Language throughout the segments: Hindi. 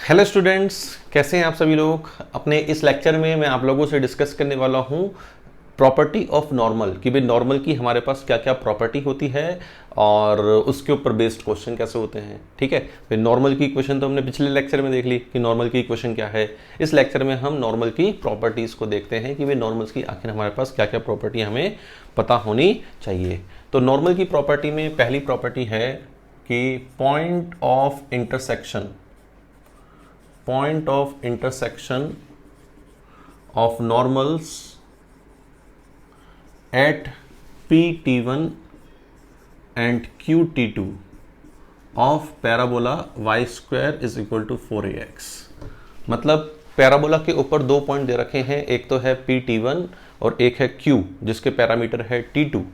हेलो स्टूडेंट्स, कैसे हैं आप सभी लोग। अपने इस लेक्चर में मैं आप लोगों से डिस्कस करने वाला हूं प्रॉपर्टी ऑफ नॉर्मल कि भाई नॉर्मल की हमारे पास क्या क्या प्रॉपर्टी होती है और उसके ऊपर बेस्ड क्वेश्चन कैसे होते हैं। ठीक है, फिर नॉर्मल की इक्वेशन तो हमने पिछले लेक्चर में देख ली कि नॉर्मल की इक्वेशन क्या है। इस लेक्चर में हम नॉर्मल की प्रॉपर्टीज़ को देखते हैं कि भाई नॉर्मल्स की आखिर हमारे पास क्या क्या प्रॉपर्टी हमें पता होनी चाहिए। तो नॉर्मल की प्रॉपर्टी में पहली प्रॉपर्टी है कि point of intersection of normals at Pt1 and Qt2 of parabola y square is equal to 4ax। मतलब पैराबोला के ऊपर दो पॉइंट दे रखे हैं, एक तो है Pt1 और एक है Q जिसके पैरामीटर है T2।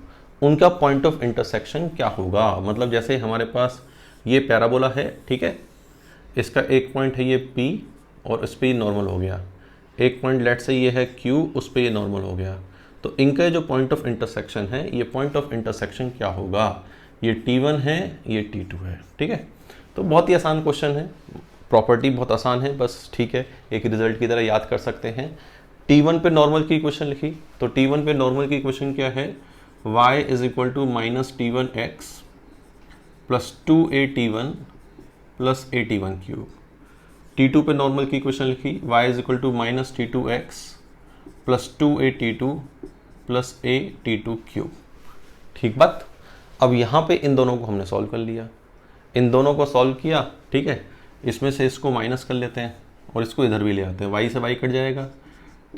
उनका पॉइंट ऑफ इंटरसेक्शन क्या होगा। मतलब जैसे हमारे पास ये पैराबोला है, ठीक है, इसका एक पॉइंट है ये P और इस पर नॉर्मल हो गया, एक पॉइंट लेट से ये है Q, उस पर ये नॉर्मल हो गया। तो इनका जो पॉइंट ऑफ इंटरसेक्शन है, ये पॉइंट ऑफ इंटरसेक्शन क्या होगा। ये T1 है, ये T2 है। ठीक है, तो बहुत ही आसान क्वेश्चन है, प्रॉपर्टी बहुत आसान है, बस ठीक है एक रिजल्ट की तरह याद कर सकते हैं। T1 पे नॉर्मल की इक्वेशन लिखी, तो T1 पे नॉर्मल की इक्वेशन क्या है, y is equal to minus T1x plus 2a T1 plus a T1 cube. T2 पे नॉर्मल की इक्वेशन लिखी, y is equal to minus T2x plus 2a T2 plus a T2 cube. ठीक बात। अब यहाँ पे इन दोनों को हमने सॉल्व कर लिया, इन दोनों को सॉल्व किया, ठीक है, इसमें से इसको माइनस कर लेते हैं और इसको इधर भी ले आते हैं, y से y कट जाएगा,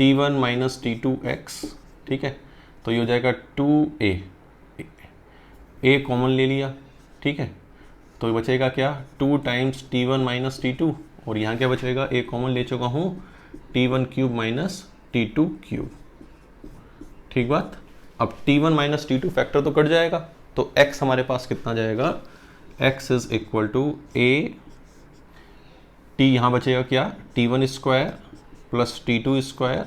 T1 माइनस T2x, ठीक है, तो ये हो जाएगा 2a, a कॉमन ले लिया, ठीक है, तो बचेगा क्या 2 टाइम्स T1 माइनस T2 और यहाँ क्या बचेगा, a कॉमन ले चुका हूँ, T1 cube minus T2 cube. ठीक बात। अब T1 माइनस T2 फैक्टर तो कट जाएगा, तो x हमारे पास कितना जाएगा, x is equal to a, t यहाँ बचेगा क्या, T1 square plus T2 square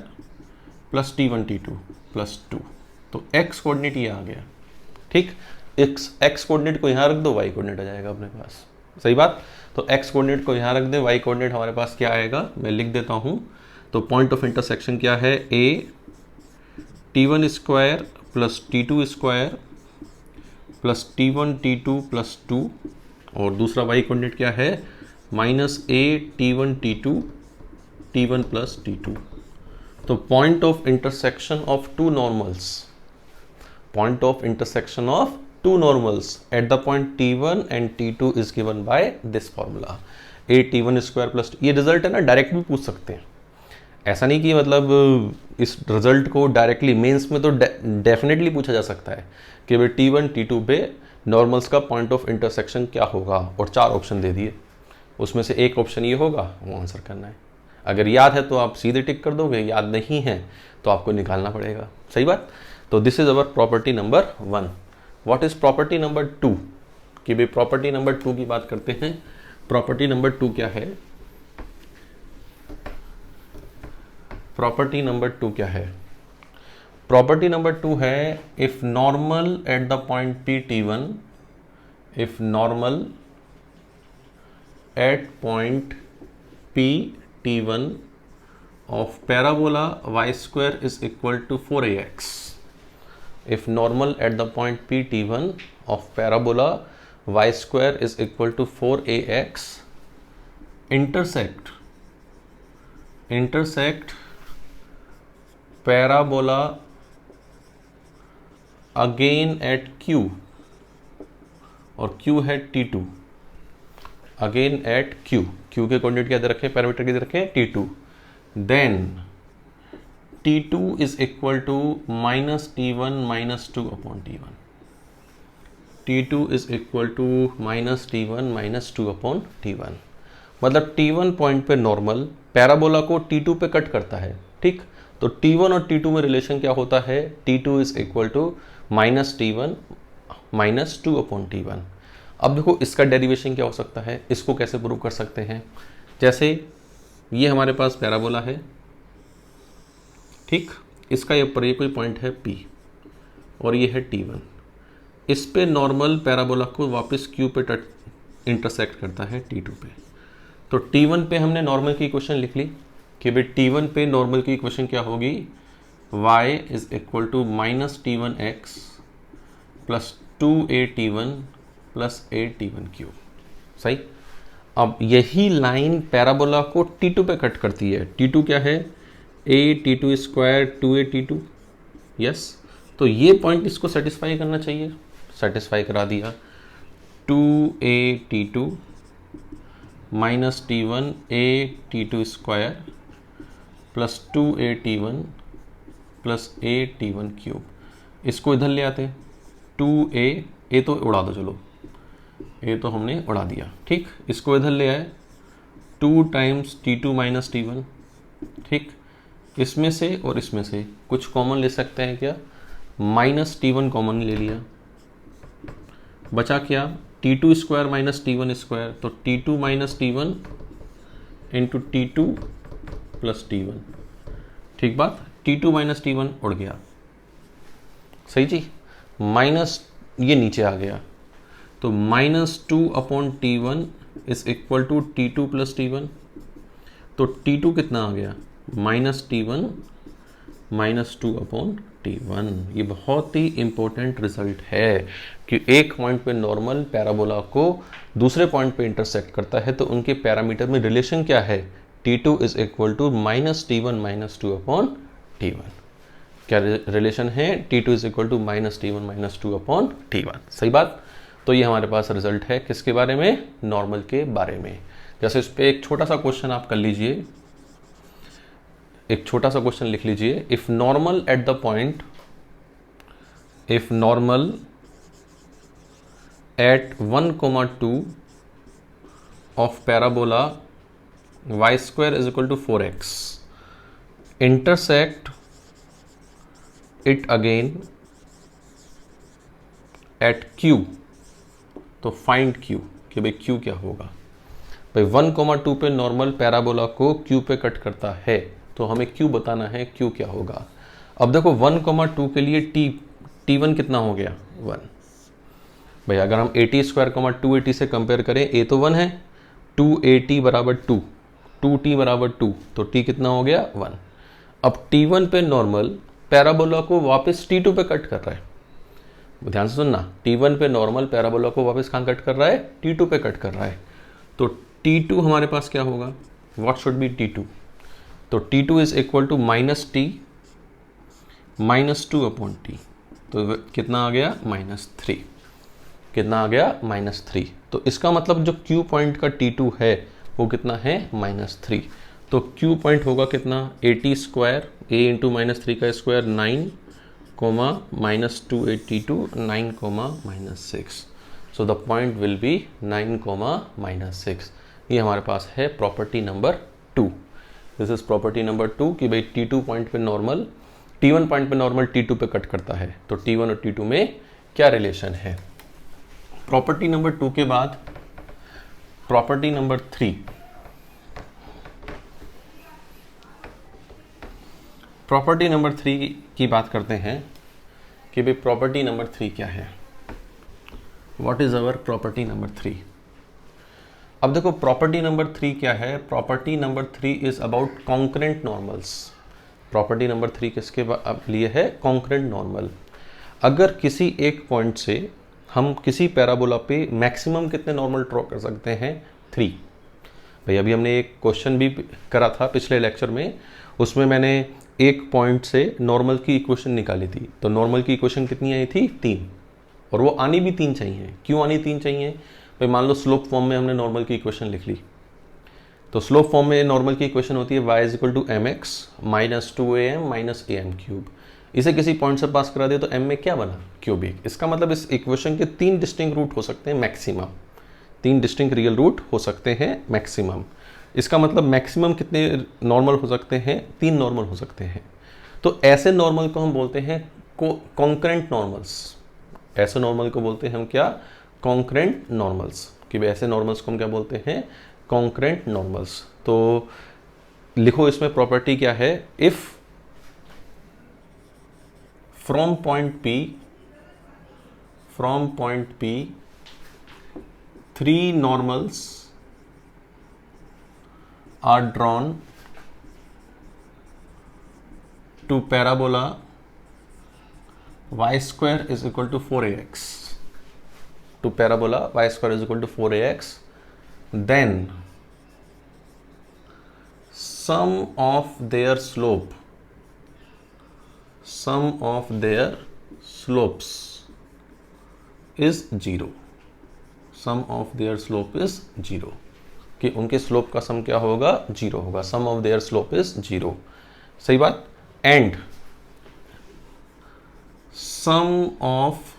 plus T1 T2 plus 2। तो x कोऑर्डिनेट ये आ गया। ठीक, x कोऑर्डिनेट को यहाँ रख दो, y कोऑर्डिनेट आ जाएगा अपने पास। सही बात। तो x कोऑर्डिनेट को यहाँ रख दे, y कोऑर्डिनेट हमारे पास क्या आएगा, मैं लिख देता हूँ। तो पॉइंट ऑफ इंटरसेक्शन क्या है, a T1 square plus T2 square plus T1 T2 plus 2 और दूसरा y कोऑर्डिनेट क्या है, minus a T1 T2 T1 plus T2। तो point of intersection of two normals, point of intersection of two normals at the point T1 and T2 is given by this formula a T1 square plus। ये रिजल्ट है ना, डायरेक्ट भी पूछ सकते हैं, ऐसा नहीं कि मतलब इस रिजल्ट को डायरेक्टली मेंस में तो डेफिनेटली पूछा जा सकता है कि भाई T1 T2 पे नॉर्मल्स का पॉइंट ऑफ इंटरसेक्शन क्या होगा, और 4 ऑप्शन दे दिए, उसमें से एक ऑप्शन ये होगा, वो आंसर करना है। अगर याद है तो आप सीधे टिक कर दोगे, याद नहीं है तो आपको निकालना पड़ेगा। सही बात। तो this is our property number 1। What is property number 2, कि भाई प्रॉपर्टी नंबर 2 की बात करते हैं। प्रॉपर्टी नंबर 2 क्या है, प्रॉपर्टी नंबर 2 क्या है, प्रॉपर्टी नंबर 2 है if normal at the point Pt1, if normal eight point Pt1 of parabola y square is equal to 4ax, if normal at the point Pt1 of parabola y square is equal to 4ax intersect parabola again at Q, और Q है T2, again at Q, Q के कोऑर्डिनेट क्या दे रखे हैं, पैरामीटर क्या दे रखे हैं, T2, then T2 is equal to minus T1 minus 2 upon T1, T2 is equal to minus T1 minus 2 upon T1। मतलब T1 पॉइंट पे नॉर्मल पैराबोला को T2 पे कट करता है। ठीक, तो T1 और T2 में रिलेशन क्या होता है, T2 is equal to minus T1 minus 2 upon T1। अब देखो इसका डेरिवेशन क्या हो सकता है, इसको कैसे प्रूव कर सकते हैं। जैसे ये हमारे पास पैराबोला है, ठीक, इसका ये पर कोई पॉइंट है P और ये है T1, इस पे नॉर्मल पैराबोला को वापस Q पे इंटरसेक्ट करता है T2 पे। तो T1 पे हमने नॉर्मल की इक्वेशन लिख ली कि भाई T1 पे नॉर्मल की इक्वेशन क्या होगी, y is equal to minus T1x plus 2AT1 plus AT1 cube. सही। अब यही लाइन पैराबोला को T2 पे कट करती है। T2 क्या है, AT2 स्क्वायर 2AT2। यस, तो ये पॉइंट इसको सेटिस्फाई करना चाहिए, सेटिस्फाई करा दिया। 2AT2 minus T1 AT2 square plus 2AT1 plus AT1 cube. इसको इधर ले आते हैं, 2A तो उड़ा दो, चलो ए तो हमने उड़ा दिया, ठीक। इसको इधर ले आए, 2 टाइम्स T2 माइनस T1, ठीक। इसमें से और इसमें से कुछ कॉमन ले सकते हैं क्या, माइनस T1 कॉमन ले लिया, बचा क्या, T2 square minus T1 square, तो T2 minus T1 into T2 plus T1, ठीक बात। T2 माइनस T1 उड़ गया, सही जी। माइनस ये नीचे आ गया, तो -2/T1 is equal to T2 plus T1। तो T2 कितना आ गया, -T1 -2/T1। ये बहुत ही इंपॉर्टेंट रिजल्ट है कि एक पॉइंट पे नॉर्मल पैराबोला को दूसरे पॉइंट पे इंटरसेक्ट करता है तो उनके पैरामीटर में रिलेशन क्या है, T2 is equal to -T1 -2/T1। क्या रिलेशन है, T2 is equal to -T1 -2/T1। सही बात। तो ये हमारे पास रिजल्ट है किसके बारे में, नॉर्मल के बारे में। जैसे इस पे एक छोटा सा क्वेश्चन आप कर लीजिए, एक छोटा सा क्वेश्चन लिख लीजिए, if normal at the point, if normal at 1,2 of parabola y² is equal to 4x intersect it again at q, तो फाइंड q, कि भाई q क्या होगा। भाई 1,2 पे नॉर्मल पैराबोला को q पे कट करता है तो हमें q बताना है, q क्या होगा। अब देखो 1,2 के लिए T1 कितना हो गया, 1। भाई अगर हम AT स्क्वायर 2AT से कंपेयर करें, a तो 1 है, 2AT बराबर 2, 2T बराबर 2, तो T कितना हो गया, 1। अब T1 पे नॉर्मल पैराबोला को वापस T2 पे कट कर रहा है, ध्यान से सुनना, T1 पे नॉर्मल पैराबोला को वापस कहाँ कट कर रहा है, T2 पे कट कर रहा है। तो T2 हमारे पास क्या होगा, व्हाट शुड बी T2, तो T2 is equal to -T -2/T, तो कितना आ गया, -3। कितना आ गया, -3। तो इसका मतलब जो Q पॉइंट का T2 है वो कितना है, -3। तो Q पॉइंट होगा कितना, AT स्क्वायर, a इंटू -3 का square 9, -2AT2 9, -6। So the point will be 9, -6। ये हमारे पास है property number 2। This is property number 2 कि भाई T2 पॉइंट पे नॉर्मल, T1 पॉइंट पे नॉर्मल T2 पे कट करता है, तो T1 और T2 में क्या रिलेशन है। प्रॉपर्टी नंबर 2 के बाद प्रॉपर्टी नंबर 3। प्रॉपर्टी नंबर 3 की बात करते हैं कि भाई प्रॉपर्टी नंबर 3 क्या है, what is our property number 3। अब देखो प्रॉपर्टी नंबर 3 क्या है, property number 3 is about concurrent normals. Property number 3 किसके लिए है, कॉन्करेंट नॉर्मल। अगर किसी एक पॉइंट से हम किसी पैराबोला पे मैक्सिमम कितने नॉर्मल ड्रॉ कर सकते हैं, 3। भाई अभी हमने एक क्वेश्चन भी करा था पिछले लेक्चर में, उसमें मैंने एक पॉइंट से नॉर्मल की इक्वेशन निकाली थी, तो नॉर्मल की इक्वेशन कितनी आई थी, 3, और वो आनी भी 3 चाहिए। क्यों आनी 3 चाहिए, भाई मान लो स्लोप फॉर्म में हमने नॉर्मल की इक्वेशन लिख ली, तो स्लोप फॉर्म में नॉर्मल की इक्वेशन होती है y is equal to mx minus 2am minus am cube. इसे किसी पॉइंट से पास करा दे तो m में क्या बना, क्यूबिक। इसका मतलब इस इक्वेशन के 3 डिस्टिंक्ट रूट हो सकते हैं मैक्सिमम, 3 डिस्टिंक्ट रियल रूट हो सकते हैं मैक्सिमम। इसका मतलब मैक्सिमम कितने नॉर्मल हो सकते हैं, 3 नॉर्मल हो सकते हैं। तो ऐसे नॉर्मल को हम बोलते हैं कॉन्करेंट नॉर्मल्स। ऐसे नॉर्मल को बोलते हैं हम क्या, कॉन्करेंट नॉर्मल्स। कि भाई ऐसे नॉर्मल्स को हम क्या बोलते हैं, कॉन्करेंट नॉर्मल्स। तो लिखो इसमें प्रॉपर्टी क्या है, if from point P 3 normals are drawn to parabola y square is equal to 4ax, to parabola y square is equal to 4ax, then sum of their slopes is 0. Sum of their slope is 0, कि उनके स्लोप का सम क्या होगा, 0 होगा. Sum of their slope is 0. सही बात. And sum of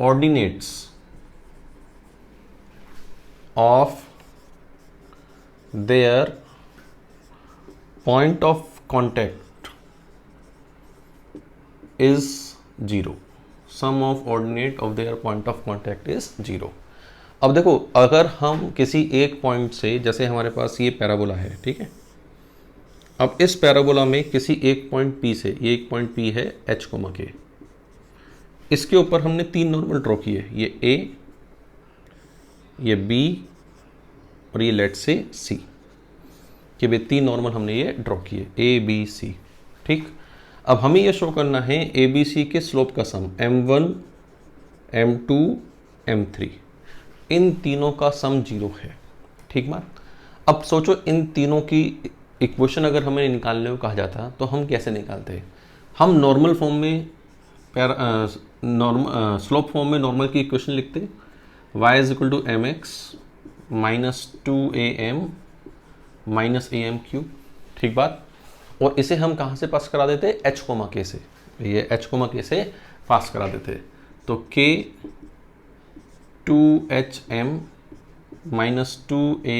ordinates of their point of contact is 0. Sum of ordinate of their point of contact is 0. अब देखो, अगर हम किसी एक पॉइंट से, जैसे हमारे पास ये पैराबोला है, ठीक है, अब इस पैराबोला में किसी एक पॉइंट P से, ये एक पॉइंट P है H, के, इसके ऊपर हमने 3 नॉर्मल ड्रॉ किए, ये A, ये B और ये लेट से C, कि भाई 3 नॉर्मल हमने ये ड्रॉ किए, A B C. ठीक. अब हमें ये शो करना है ABC के स्लोप का सम M1 M2 M3, इन तीनों का सम 0 है. ठीक बात. अब सोचो, इन तीनों की इक्वेशन अगर हमें निकालने को कहा जाता तो हम कैसे निकालते हैं. हम नॉर्मल फॉर्म में, स्लोप फॉर्म में नॉर्मल की इक्वेशन लिखते, y is equal to mx minus 2am minus am3. ठीक बात. और इसे हम कहाँ से पास करा देते, h, k से, ये h, k से पास करा देते. तो k 2hm minus 2a,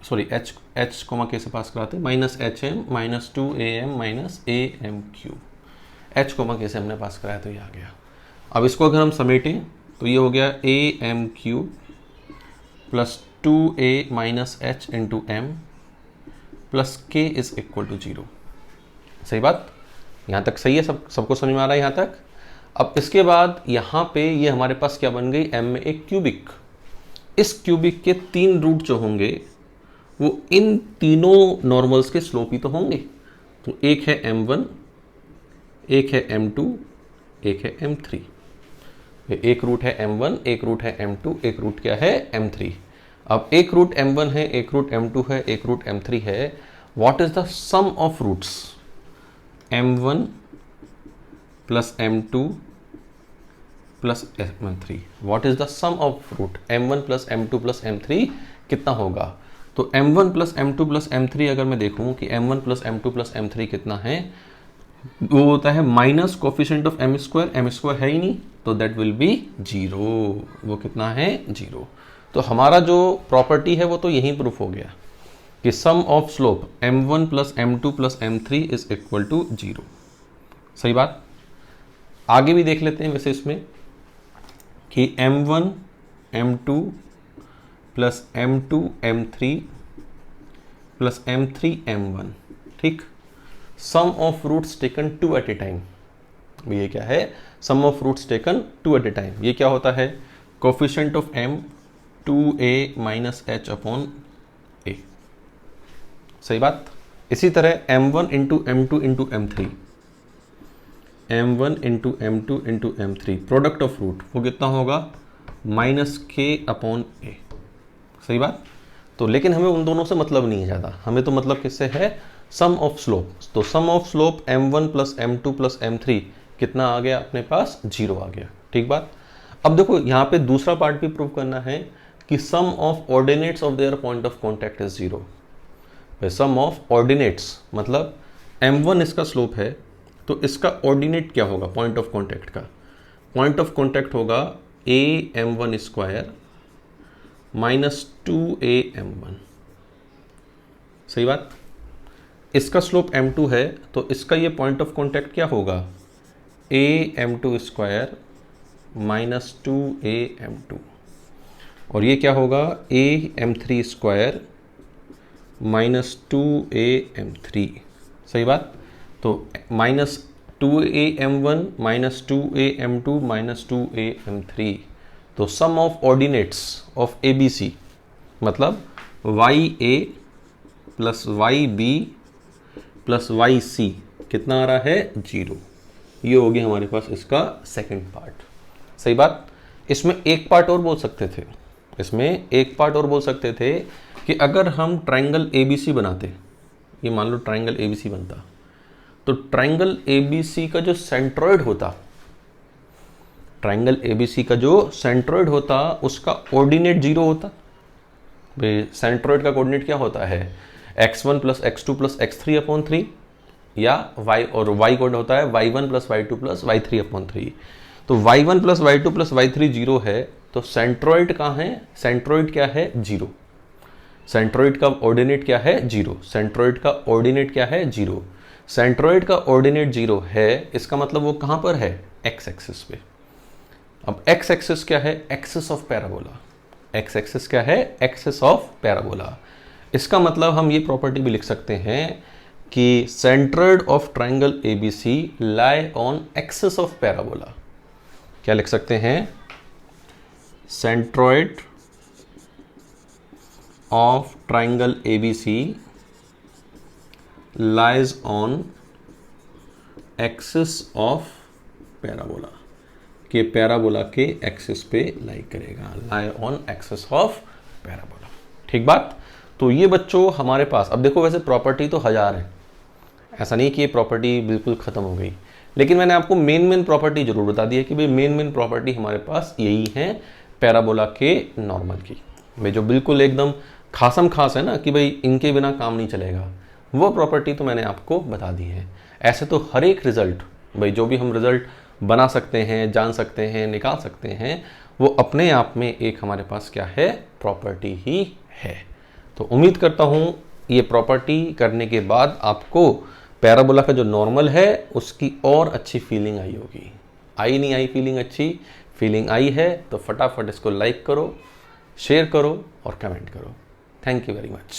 sorry h, k से पास कराते, minus hm minus 2am minus am3. h, k से हमने पास कराया तो ये आ गया. अब इसको अगर हम समेटें तो ये हो गया am3 plus 2a minus h into m plus k is equal to 0. सही बात. यहाँ तक सही है, सबको समझ में आ रहा है यहाँ तक. अब इसके बाद यहाँ पे ये हमारे पास क्या बन गई, m में एक क्यूबिक. इस क्यूबिक के 3 रूट जो होंगे वो इन तीनों नॉर्मल्स के स्लोप ही तो होंगे. तो एक है m1, एक है m2, एक है m3. एक रूट है m1, एक रूट है m2, एक रूट क्या है m3. अब एक रूट m1 है, एक रूट m2 है, एक रूट m3 है. What is the sum of roots m1 plus m2 plus m3. What is the sum of root m1 plus m2 plus m3 कितना होगा. तो m1 plus m2 plus m3 अगर मैं देखूं कि m1 plus m2 plus m3 कितना है, वो होता है minus coefficient of m square है ही नहीं, तो दैट विल बी 0. वो कितना है, 0. तो हमारा जो प्रॉपर्टी है वो तो यही प्रूफ हो गया कि sum of slope m1 plus m2 plus m3 is equal to 0. सही बात. आगे भी देख लेते हैं वैसे इसमें कि m1 m2 plus m2 m3 plus m3 m1. ठीक. Sum of roots taken 2 at a time. ये क्या है, sum of roots taken 2 at a time. ये क्या होता है, coefficient of m 2a minus h upon a. सही बात. इसी तरह m1 into m2 into m3, m1 into m2 into m3, product of root वो कितना होगा, माइनस k अपॉन a. सही बात. तो लेकिन हमें उन दोनों से मतलब नहीं है ज़्यादा, हमें तो मतलब किससे है, सम ऑफ स्लोप. तो sum of slope m1 plus m2 plus m3 कितना आ गया अपने पास, 0 आ गया. ठीक बात. अब देखो यहाँ पे दूसरा पार्ट भी प्रूव करना है कि sum of ordinates of their point of contact is 0. Sum of ordinates मतलब m1 इसका स्लोप है, तो इसका ऑर्डिनेट क्या होगा, पॉइंट ऑफ कॉन्टैक्ट का. पॉइंट ऑफ कॉन्टैक्ट होगा a m1 square minus 2am1. सही बात. इसका स्लोप m2 है, तो इसका ये पॉइंट ऑफ कॉन्टैक्ट क्या होगा, a m2 square minus 2am2. और ये क्या होगा, a m3 square minus 2am3. सही बात. तो minus 2am1 minus 2am2 minus 2am3. तो sum of ordinates of ABC मतलब y a plus y b plus y c कितना आ रहा है 0। ये हो गया हमारे पास इसका सेकंड पार्ट। सही बात। इसमें एक पार्ट और बोल सकते थे, कि अगर हम ट्रायंगल एबीसी बनाते, ये मान लो ट्रायंगल एबीसी बनता, तो ट्रायंगल एबीसी का जो सेंट्रॉइड होता, उसका कोऑर्डिनेट 0 होता। भाई सेंट्रॉइड का कोऑर्डिनेट क्या होता है, x1 plus x2 plus x3 upon 3, या y, और y कोड होता है y1 plus y2 plus y3 upon 3। तो y1 plus y2 plus y3 0 है, तो सेंट्रॉइड कहाँ है, सेंट्रॉइड क्या है 0, सेंट्रॉइड का ऑर्डिनेट क्या है 0, सेंट्रॉइड का ऑर्डिनेट क्या है 0, सेंट्रॉइड का ऑर्डिनेट 0 है, इसका मतलब वो कहाँ पर है, x एक्सिस पे। अब x एक्सिस क्या है, axis of parabola, x axis क्या है, एक्सिस ऑफ पैराबोला। इसका मतलब हम ये प्रॉपर्टी भी लिख सकते हैं कि centroid of triangle ABC lie on axis of parabola. क्या लिख सकते हैं, centroid of triangle ABC lies on axis of parabola, के पैराबोला के एक्सिस पे लाई करेगा, lie on axis of parabola. ठीक बात। तो ये बच्चों हमारे पास, अब देखो वैसे प्रॉपर्टी तो 1000 है, ऐसा नहीं कि ये प्रॉपर्टी बिल्कुल ख़त्म हो गई, लेकिन मैंने आपको मेन प्रॉपर्टी जरूर बता दी है कि भाई मेन प्रॉपर्टी हमारे पास यही है पैराबोला के नॉर्मल की। भाई जो बिल्कुल एकदम खासम खास है ना, कि भाई इनके बिना काम नहीं चलेगा, वो प्रॉपर्टी तो मैंने आपको बता दी है। ऐसे तो हर एक रिजल्ट, भाई जो भी हम रिजल्ट बना सकते हैं, जान सकते हैं, निकाल सकते हैं, वो अपने आप में एक हमारे पास क्या है, प्रॉपर्टी ही है। तो उम्मीद करता हूँ ये प्रॉपर्टी करने के बाद आपको पैराबोला का जो नॉर्मल है उसकी और अच्छी फीलिंग आई होगी। आई नहीं आई फीलिंग, अच्छी फीलिंग आई है तो फटाफट इसको लाइक करो, शेयर करो और कमेंट करो। Thank you very much.